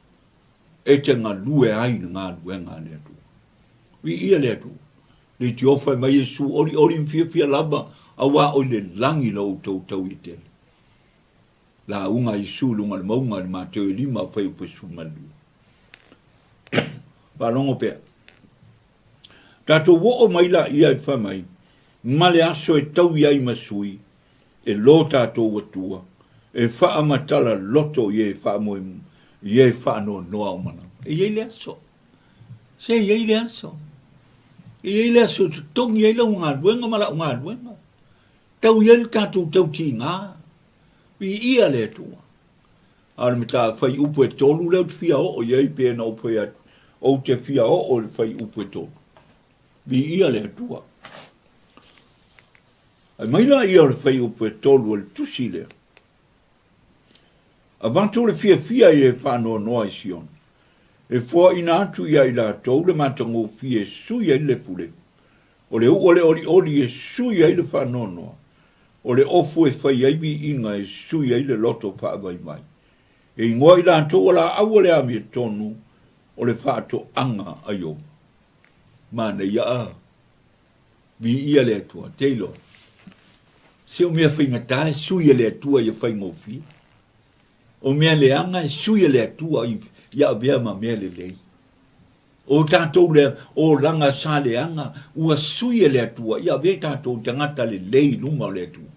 E te ngā lue ai na ngā luenga le atua. Vi ia le atua. Le ti ofa mai Yesu ori mfia laba awa o le langi lau tau i tele. La unga i lunga le maunga le mateo e lima whai upe sumalu. Parongo pea. Tato wo o maila ia i whamai, male aso e tau iai masui, e lo tato watua, e wha amatala loto ie wha moimu, ie wha no noa o mana. E iei le aso. Se iei le aso. E iei le aso, tongi iei la unga duenga mala unga duenga. Tau iei tato tau ti ngā. Pi ia le tua. Ara me tā whai upu e tolu leo te whia o iei pēna o whai atu. O te whia o le whai upu e tolu. Pi ia le tua. Ai maila ia le whai upu e tolu o le tusi leo. A vanto le whia i e whanoa noa i sion. E fua ina atu ia i la tau le matango whia e sui ai le pule. O le ori e sui ai le whanoa noa. O le ofu e whai aibi inga e sui ai le loto whaavai mai. E ngoi la tō la awale a mi tonu o le whaato anga a Iova. Mana ia a. Vi ia le atua, teilo. Se o mea whainga tae, sui le atua ia whainga ofi. O mea le anga, sui le atua ia bea ma mea le lei. O tātou le, o langa sa le anga, ua sui le atua, ia bea tātou tangata le lei lunga le atua.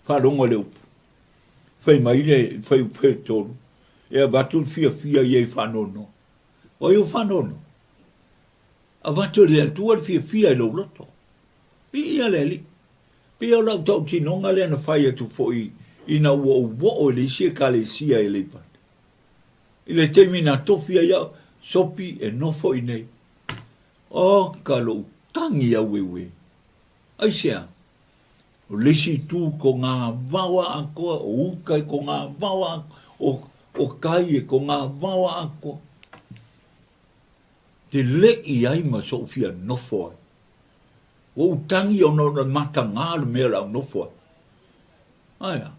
Wharonga le upu. Whai mai le, whai upe tonu. Ea batu fia iei whanono. O iu whanono. A watu le atua fia i lo loto. Pia le li. Pia o lau tau tinonga le na whai atu fo ina ua le isia ka le sia e le pat. I le temi na tofia ia sopi e nofo i nei. O ka lo tangi a wewe. Aisea. O lesi tu ko ngā wawa a koa, o ukai ko ngā wawa, o kai e ko ngā wawa a koa. Te leki ai ma sofia nofo ai. O utangi o na mata ngā le mea lau nofo ai. Aia.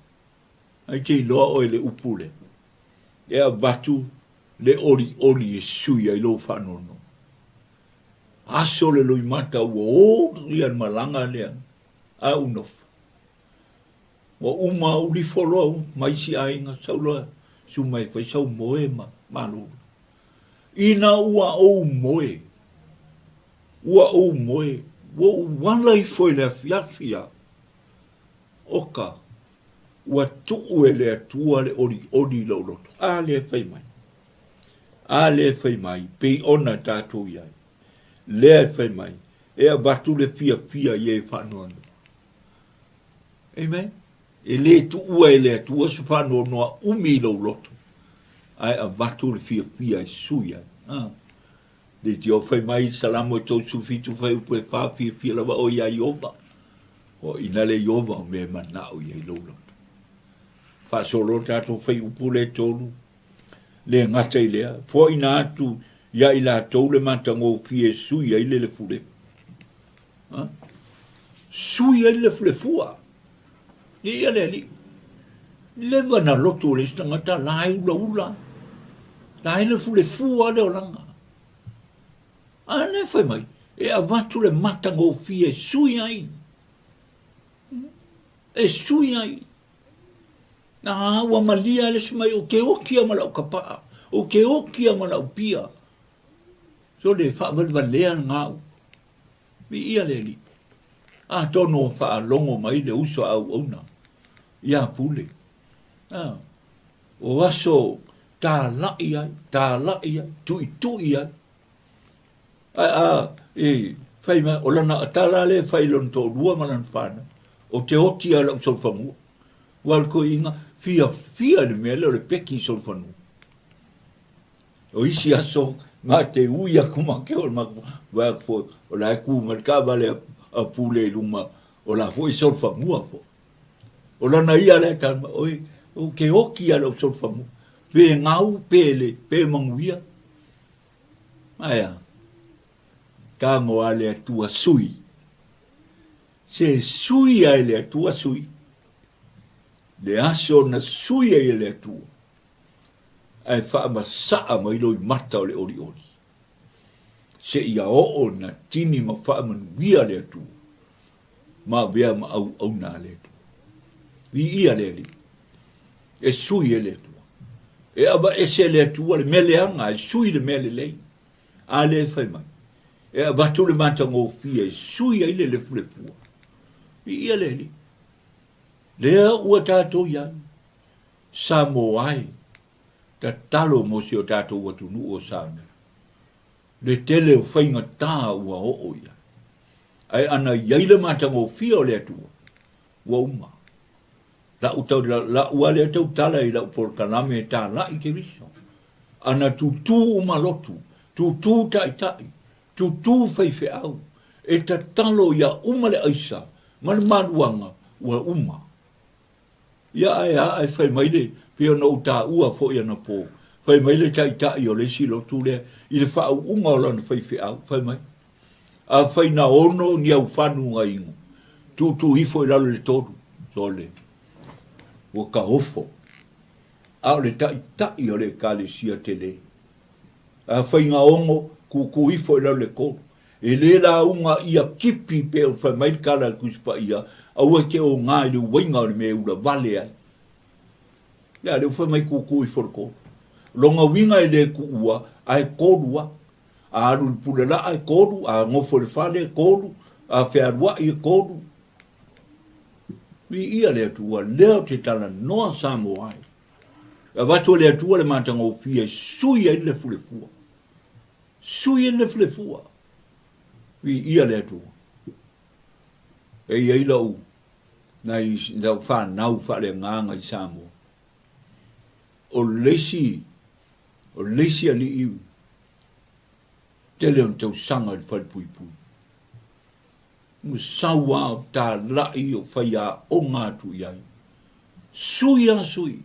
Ai te loa o le upule. Ea batu le ori e sui ai lo whanono. Aso le loi mata ua o rian malanga lea. A unofo. Wa uma uli folo mai si ainga sauloa. Su mai fai sau moe malu. Ina ua o moe. Ua o moe. Wa wanlai foi le fiafia. Oka. Ua tuu e le atua le ori lau loto. A le fai mai. A le fai mai. Pei ona tātou iai. Le fai mai. Ea batu le fia ie whanoano. Amen. E le tua e le atua se whanoanoa umi lau loto. Ai a batu le fia e suia. Le te o fai mai salamo e tau sufitu fai upo e wha fia lawa o ia Iova. O ina le Iova o me manao ia i lau loto. Wha solo tātou fai upo le tolu. Le ngata i lea. Fua ina atu ia i la tau le matango fia e suia i le fule. Suia i le fule fua. Ia le li. Lewa na loto le stangata lai ula. Lai le fule fua le o langa. Ane fai mai. E avatu le matango fia e sui ai. E sui ai. Na ua malia le smai o ke okia malau kapaa. O ke okia malau pia. So le whaavalvalea ngau. Mi ia le li. A tono wha longo mai le uso au ona. Ia pule. O aso tāla'i ai, tui ai. Whai mai, o lana atala le whai lon tō rua manan whana. O te oti a lau solwhangu. Wal ko inga, fia le mea leo le peki solwhangu. O isi aso, ma te uia kumake o ma fo o la ku marka vale a pule luma o la foi solwhangu a fo. O lana ia le tama, o ke oki a lau solwhangu. Pe ngau, pe manguia. Aia. Ka ngoa le atua sui. Se sui ai le atua sui. Le aso na sui ai le atua. Ai wha ma saa mai loi mata o le ori. Se ia o na tini ma wha ma nuia le atua. Ma bea ma au na le atua. Vi ia le li. E sui e le atua. E aba ese le atua le mele anga. E sui le mele lei. A le whai mai. E abatu le matango fia. E sui ai le fule fua. Vi ia le li. Lea ua tātou iai. Sa mo ai. Ta talo mo si o tātou watu nu o sāna. Le tele o whainga tā ua o ia. Ai ana iai le matango fia o le atua. Ua uma. La ua le tau tala i lau por kaname e TALA'I KERISO. Ana tutu umalotu. Tutu tai. Tutu whaife au. E ta talo ia umale aisa. Manuanga ua uma. Ia ai whai maile. Pia no ta ua fo ia na po. Whai maile tai o le silo tu le. I le whau unga o lana whaife au. Whai mai. A whai na ono ni au whanu nga ingo. Tutu hifo i lalo le toru. So le. Ua ka ofo. au le tai o le kalesia tele. A whainga ongo ku ifo ila le kōru. E le la unga ia kipi pe o whai mai kala kuspa ia, au e ke o ngā i le wainga o le me ula vale ai. Ia le whai mai ku ifo le kōru. Longa winga i le ku ua, ai kōru a. A aru pule la ai kōru, a ngofo le whale kōru, a whiarua i kōru. Vi ia le atua, leo te tala noa Samoa ai. A watu le atua le matanga o fia, sui ai le fulefua. Sui ai le fulefua. Vi ia le atua. E ia lau, nai whanau whale nganga i Samoa. O leisi ali iu. Tele on tau sanga i whale pui pui. Musawa ta lai o whaia o ngātu iai. Sui a sui.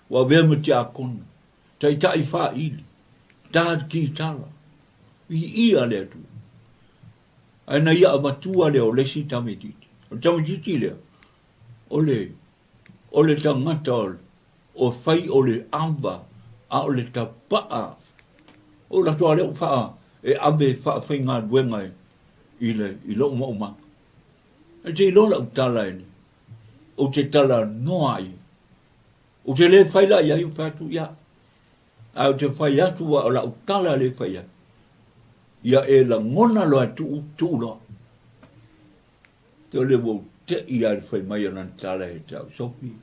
Wa vema te akona. Tai tai wha ili. Tād ki tala. I ia lea tu. Aina ia amatua lea o lesi tamititi. O tamititi lea. O le tangata o whai o le amba. A o le tapaa. O la toa lea o wha. E abe wha whai ngā duenga e. I lo uma. E te ilo la utala ene. O te tala noa ai. O te le whaila ia i whatu ia. A o te whai atu wa o la utala le whaia. Ia e la ngona loa tu loa. Te le wo te ia le whai mai anan tala e tau Sopi.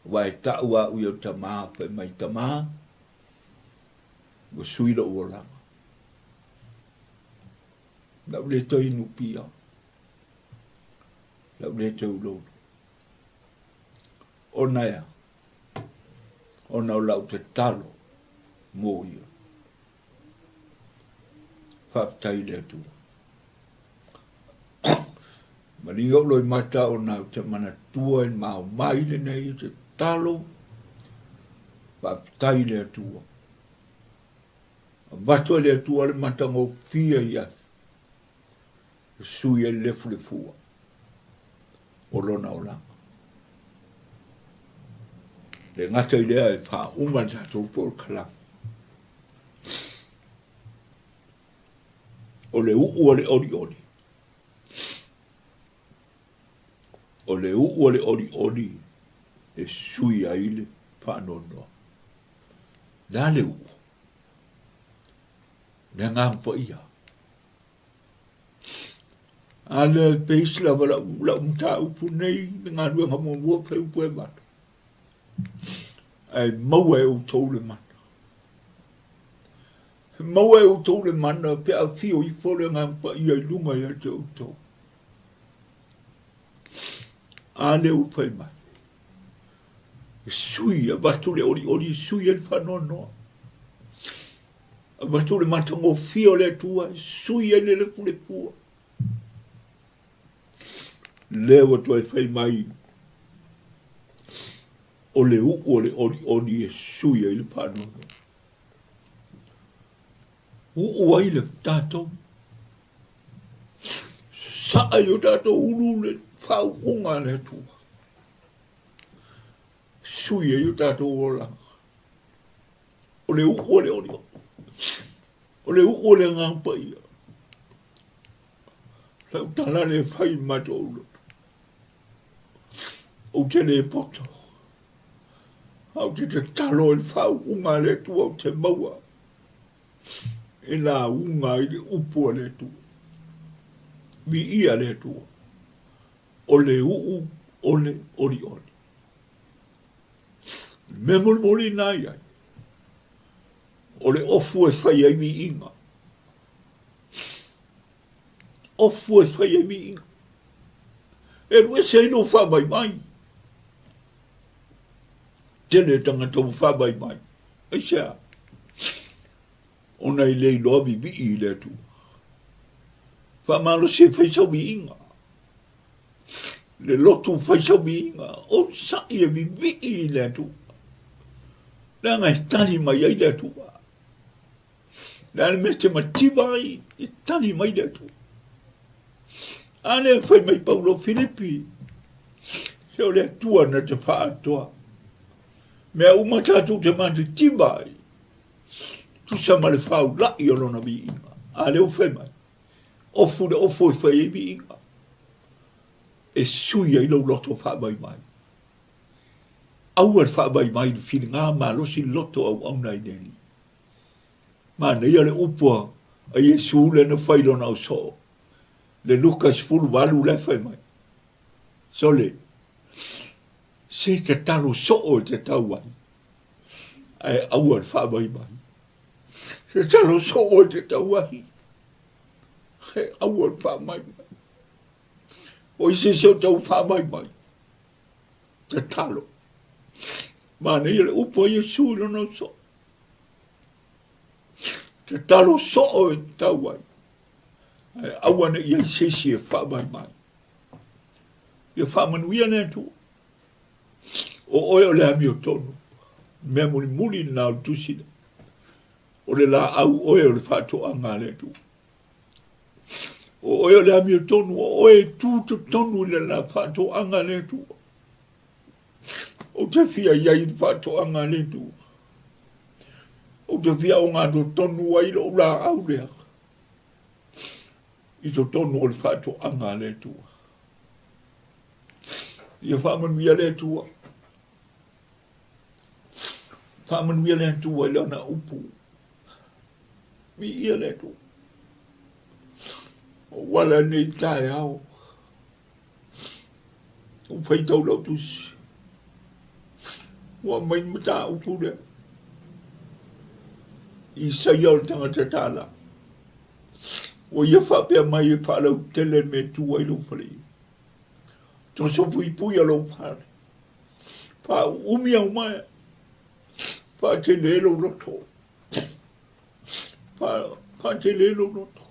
Wa e tau a ui o tamaa whai mai tamaa. Wa suila ua langa. Lau le toi nupia. Lau le tau lolo. O naia. O nau lau te talo. Mō ia. Whaptai le tu. Maringa o loi mata o nau te mana tua en mao mai le nei te talo. Whaptai le tua. Vatua le tua le matango fia ia. Sui e lefu le fua. O lona o langa. Le ngata i lea e wha uma tatou por kala. O le uu o le ori ori. O le uu o le ori ori. E sui a ile wha nonoa. Nā le uu. Nā ngāmpa ia. Ale peisla wala la umta upu nei ngā rua ngamo mua whai upu e mata. Ai maua e o tau le mana. Maua e o tau le mana pe a fio i fore ngā mpa i ai lunga i te o tau. Ale o whai mai. Sui a watu le ori sui e whanonoa. A watu le matango fio le tua sui e le pule pua. Lewa tu ai whai mai. O le o le ori e sui ai le panono. O ai le tātou. Sa ai o tātou uru le whau unga le tua. Sui ai o tātou o langa. O le o le ori. O le o le ngāmpa ia. Lau tala le whai mato ulo. O te le poto. Au te talo e whau unga le tua o te maua. E la unga i le upua le tua. Mi ia le tua. O le o le ori. Me mori nai ai. O le ofu e whai ai mi inga. Ofu e whai ai mi inga. E rue se ino wha mai. Tene tangata wha mai. E sea. Ona i lei lobi vi i le tu. Wha malo se whai sau mi inga. Le lotu whai sau mi inga. O sa i e vi i le tu. Nanga i tani mai ai le tu. Nanga me te matibai i tani mai le tu. Ane whai mai Paulo Filipi. Se o le tua na te wha atoa. Mea umatatou te mante tibai. Tu sama le whau lai o lona vi inga. A leo whemai. Ofu le ofo e whai e vi inga. E sui ai lau loto whabai mai. Aua whabai mai ni whiri ngā mā losi loto au nei neni. Mā nei ale upua a Yesu le na whailona au so. Le Lukas fulu walu le whai mai. Sole. Se te talo so o te tau ai. Ai aua whabai mai. Se talo so o te tau ai. He aua whabai mai. O ise se o tau whabai mai. Te talo. Mā nei ale upua Yesu le na so. Te talo so o te tau ai. Ai aua na ia sesi e whabai mai. Ia whamanuia ne tu. O oe o le ami o tonu. Mea muli muli na o tusina. O le la au oe o le whatoa ngā le tu. O oe o le ami o tonu. O oe tu to tonu le la whatoa ngā le tu. O te fia iai le whatoa ngā le tu. O te fia o ngā to tonu ai lo la au lea. I to tonu o le whatoa ngā le tu. Ia whamanuia le tua. Whamanuia le tua i lana upu. Mi ia le tua. O wala nei tae au. O whaitau lau tusi. Wa mai mata upu le. I saia o tangata tala. O ia whapea mai e whalau tele me tua i lo whalei. Tō sopu i pui alo whare. Wha umi au mai. Wha te lelo roto. Wha te lelo roto.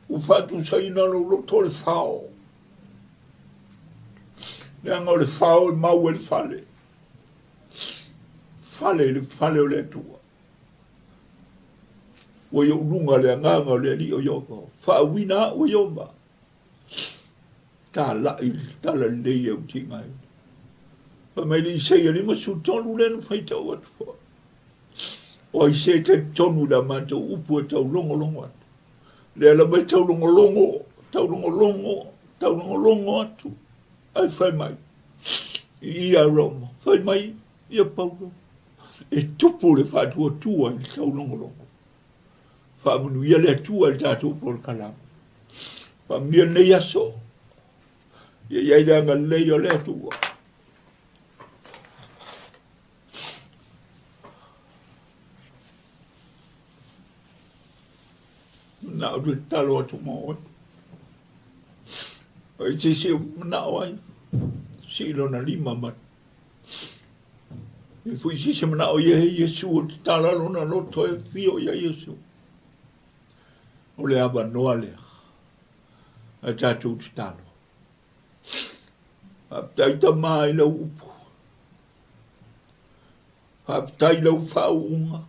U whatu saina lo roto le whao. Leanga o le whao e mau e le whale. Whale o le tua. Wa yo runga le nganga o le li o yoko. Wha wina o yomba. TALA'I tala lei au tingai. Pa mai li sei ali masu tonu le no fai tau atu. O i se te tonu la mato upu e tau longo atu. Le ala mai tau longo atu. Ai fai mai. I a Roma. Fai mai. Ia paulo. E tupu le whatua tua i tau longo. Whamunu ia le tua i tātou por kalama. Pa mia nei aso. Ia iai ranga lei o le tua. Na o te talo atu maoi. Ai te se na o ai. Si lona lima mat. E fui si se mana o ia he Yesu o te tala lona loto e fio ia Yesu. O le aba noa lea. A tātou te talo. Haptai ta mai lau upu. Haptai lau whaunga.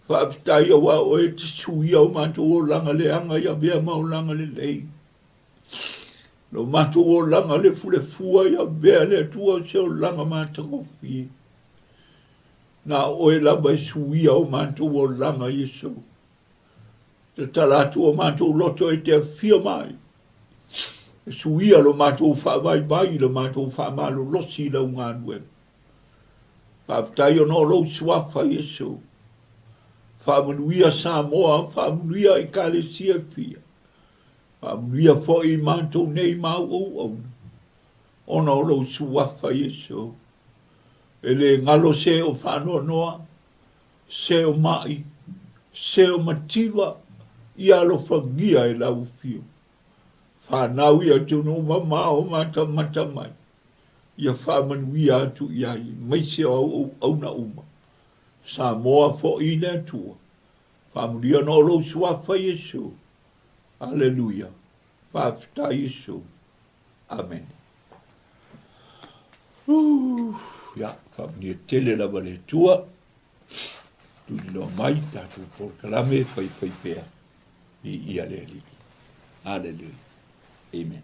Haptai awa o e te sui au mātou o langa le anga ia bea mau langa le lei. Lo mātou o langa le fule fua ia bea le tua se o langa mātou o fi. Na oe laba e sui au mātou o langa Yesu. Te talatu o mātou loto e te fia mai. Suia lo mātou whawai bai lo mātou whamalo losi lau ngā nue. Whaptai o no rou suafa Yesu. Whamanuia Samoa, whamanuia e Kalesia fia. Whamanuia fo i mātou nei mau au au. O no rou suafa Yesu. E le ngalo se o whanoa noa, se o mai, se o matiwa, ia lo whangia e lau fio. Whanau ia tunu mamao mata mai. Ia whamanuia atu iai, maise au na uma. Samoa fo i ne tua. Whamanuia no lo suafa Yesu. Alleluia. Whafta Yesu. Amen. Ia, whamanuia tele la wale tua. Tuni lo mai tatu por kalame whai pēa. I ia le li. Alleluia. Amen.